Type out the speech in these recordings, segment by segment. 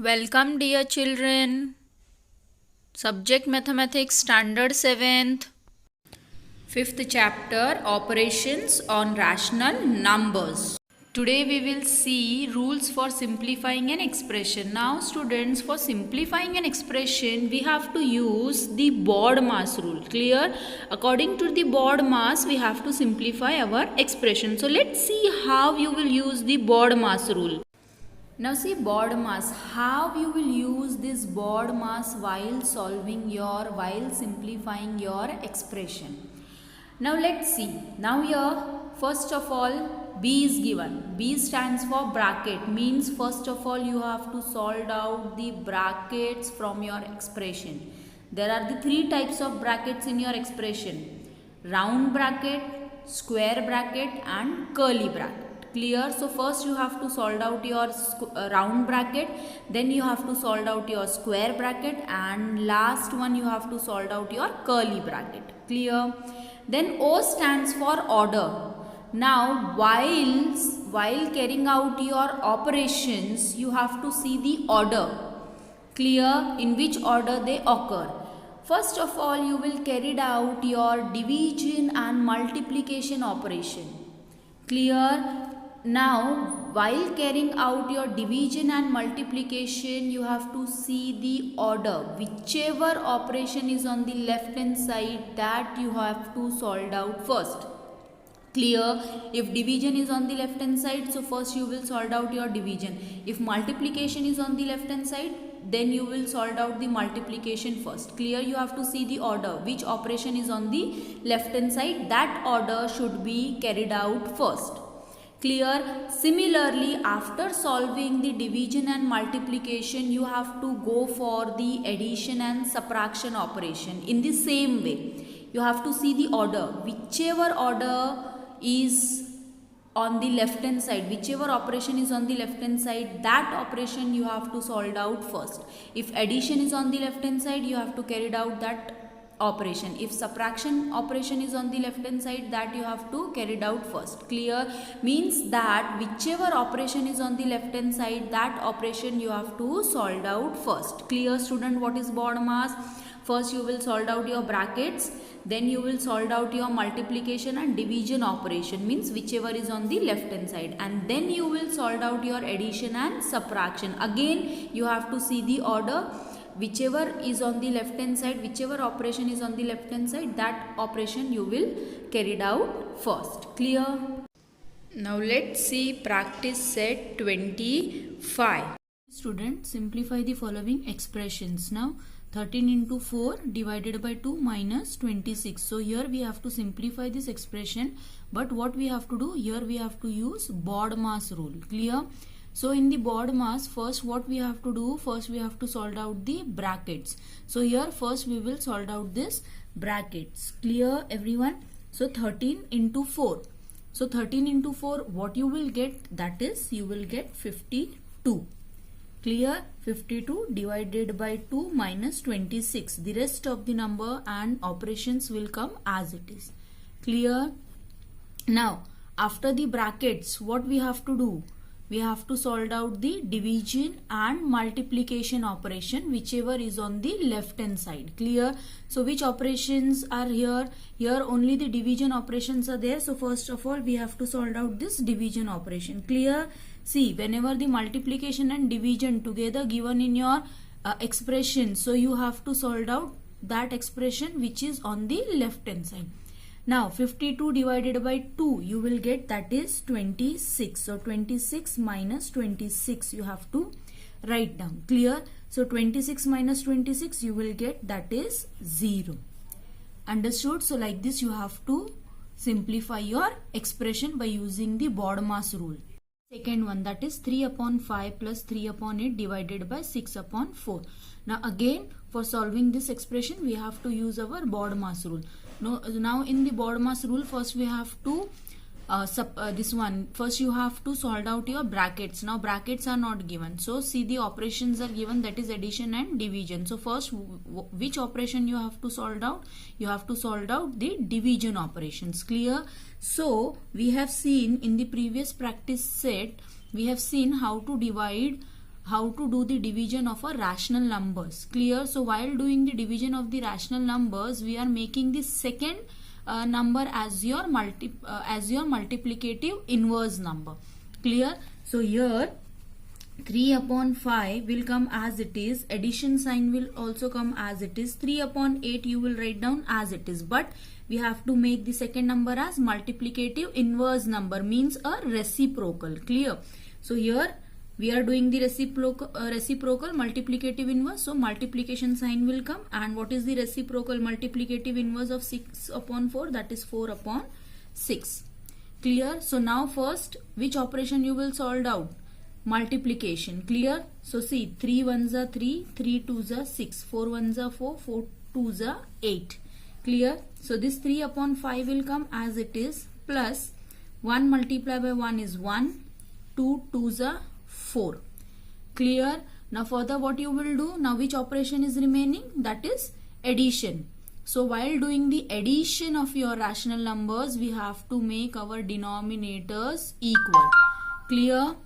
Welcome, dear children. Subject Mathematics Standard 7th. 5th chapter Operations on Rational Numbers. Today we will see rules for simplifying an expression. Now students, for simplifying an expression we have to use the BODMAS rule. Clear? According to the BODMAS we have to simplify our expression. So let's see how you will use the BODMAS rule. Now see BODMAS, how you will use this BODMAS while simplifying your expression. Now let's see. Now here, first of all, B is given. B stands for bracket, means first of all you have to solve out the brackets from your expression. There are the three types of brackets in your expression: round bracket, square bracket and curly bracket. Clear? So first you have to solve out your round bracket, then you have to solve out your square bracket, and last one you have to solve out your curly bracket. Clear? Then O stands for order. Now while carrying out your operations you have to see the order. Clear? In which order they occur. First of all you will carry out your division and multiplication operation. Clear? Now while carrying out your division and multiplication you have to see the order. Whichever operation is on the left hand side, that you have to solve out first. Clear? If division is on the left hand side, so first you will solve out your division. If multiplication is on the left hand side, then you will solve out the multiplication first. Clear? You have to see the order. Which operation is on the left hand side, that order should be carried out first. Clear? Similarly, after solving the division and multiplication, you have to go for the addition and subtraction operation. In the same way, you have to see the order. Whichever order is on the left hand side, whichever operation is on the left hand side, that operation you have to solve out first. If addition is on the left hand side, you have to carry out that operation. If subtraction operation is on the left hand side, that you have to carry out first. Clear? Means that whichever operation is on the left hand side, that operation you have to solve out first. Clear, student? What is BODMAS? First you will solve out your brackets, then you will solve out your multiplication and division operation, means whichever is on the left hand side, and then you will solve out your addition and subtraction. Again you have to see the order. Whichever is on the left hand side, whichever operation is on the left hand side, that operation you will carry out first. Clear? Now let's see practice set 25. Students, simplify the following expressions. Now 13 into 4 divided by 2 minus 26. So here we have to simplify this expression, but what we have to do here, we have to use BODMAS rule. Clear? So in the BODMAS, first what we have to do, first we have to solve out the brackets. So here first we will solve out this brackets. Clear, everyone? So 13 into 4. So 13 into 4, what you will get, that is you will get 52. Clear? 52 divided by 2 minus 26. The rest of the number and operations will come as it is. Clear? Now after the brackets, what we have to do? We have to solve out the division and multiplication operation, whichever is on the left hand side. Clear? So which operations are here? Here only the division operations are there. So first of all we have to solve out this division operation. Clear? See, whenever the multiplication and division together given in your expression, so you have to solve out that expression which is on the left hand side. Now 52 divided by 2 you will get, that is 26. So 26 minus 26 you have to write down. Clear? So 26 minus 26 you will get, that is 0. Understood? So like this you have to simplify your expression by using the BODMAS rule. Second one, that is 3 upon 5 plus 3 upon 8 divided by 6 upon 4. Now again for solving this expression we have to use our BODMAS rule. Now in the BODMAS rule, first we have to this one, first you have to solve out your brackets. Now brackets are not given, so see the operations are given, that is addition and division. So first which operation you have to solve out? You have to solve out the division operations. Clear? So we have seen in the previous practice set, we have seen how to divide how to do the division of a rational numbers. Clear? So while doing the division of the rational numbers, we are making the second number as your multiplicative inverse number. Clear? So here 3 upon 5 will come as it is. Addition sign will also come as it is. 3 upon 8 you will write down as it is. But we have to make the second number as multiplicative inverse number, means a reciprocal. Clear? So here we are doing the reciprocal multiplicative inverse. So multiplication sign will come. And what is the reciprocal multiplicative inverse of 6 upon 4? That is 4 upon 6. Clear? So now first, which operation you will solve out? Multiplication. Clear? So see, 3 1s are 3, 3 2s are 6, 4 1s are 4, 4 2s are 8. Clear? So this 3 upon 5 will come as it is, plus 1 multiplied by 1 is 1, 2 2s are 4. Clear? Now further what you will do? Now which operation is remaining? That is addition. So while doing the addition of your rational numbers, we have to make our denominators equal. Clear?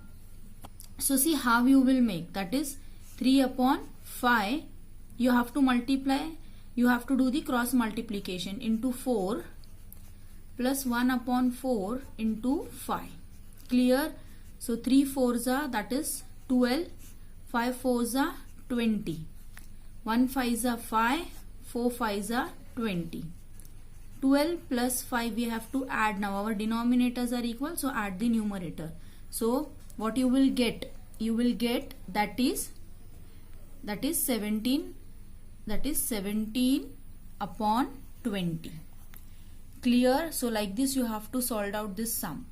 So see how you will make. That is 3 upon 5. You have to multiply. You have to do the cross multiplication into 4 plus 1 upon 4 into 5. Clear? So 3 4s are, that is 12. 5 4s are 20. 1 5s are 5. 4 5s are 20. 12 plus 5 we have to add. Now our denominators are equal, so add the numerator. So what you will get? You will get that is 17. That is 17 upon 20. Clear? So like this you have to solve out this sum.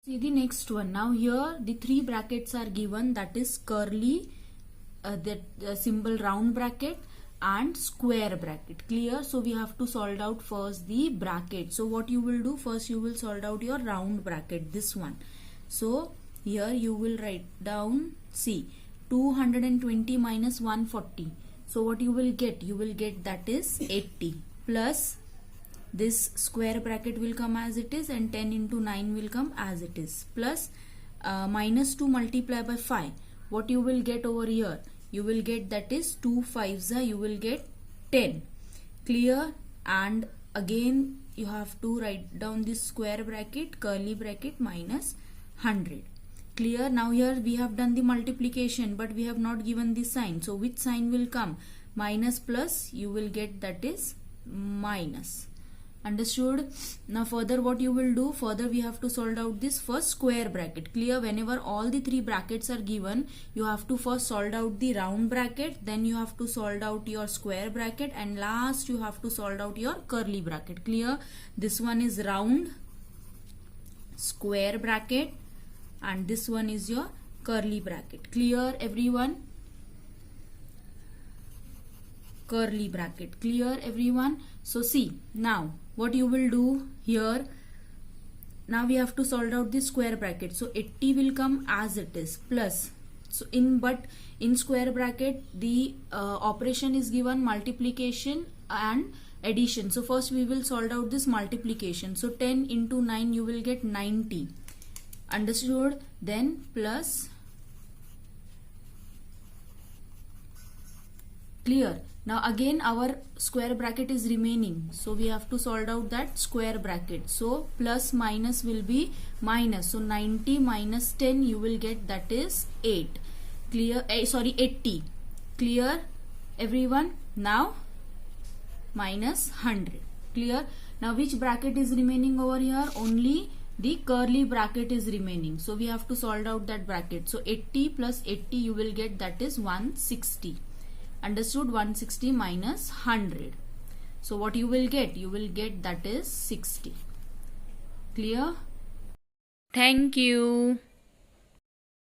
See the next one. Now here the three brackets are given, that is curly, the symbol round bracket and square bracket. Clear? So we have to solve out first the bracket. So what you will do? First you will solve out your round bracket, this one. So here you will write down, see, 220 minus 140. So what you will get? You will get that is 80, plus this square bracket will come as it is, and 10 into 9 will come as it is, plus minus 2 multiplied by 5. What you will get over here? You will get that is 2 5s are, you will get 10. Clear? And again you have to write down this square bracket, curly bracket, minus 100. Clear? Now here we have done the multiplication, but we have not given the sign. So which sign will come? Minus plus, you will get that is minus. Understood? Now further what you will do? Further we have to solve out this first square bracket. Clear? Whenever all the three brackets are given, you have to first solve out the round bracket, then you have to solve out your square bracket, and last you have to solve out your curly bracket. Clear? This one is round, square bracket, and this one is your curly bracket. Clear everyone? Curly bracket. Clear everyone? So see, now what you will do here? Now we have to solve out the square bracket. So 80 will come as it is, plus, so in square bracket the operation is given multiplication and addition. So first we will solve out this multiplication. So 10 into 9 you will get 90. Understood? Then plus, clear? Now again our square bracket is remaining, so we have to solve out that square bracket. So plus minus will be minus. So 90 minus 10 you will get that is 8. Clear? 80. Clear everyone? Now minus 100. Clear? Now which bracket is remaining over here? Only the curly bracket is remaining. So we have to solve out that bracket. So 80 plus 80 you will get that is 160. Understood? 160 minus 100. So what you will get? You will get that is 60. Clear? Thank you.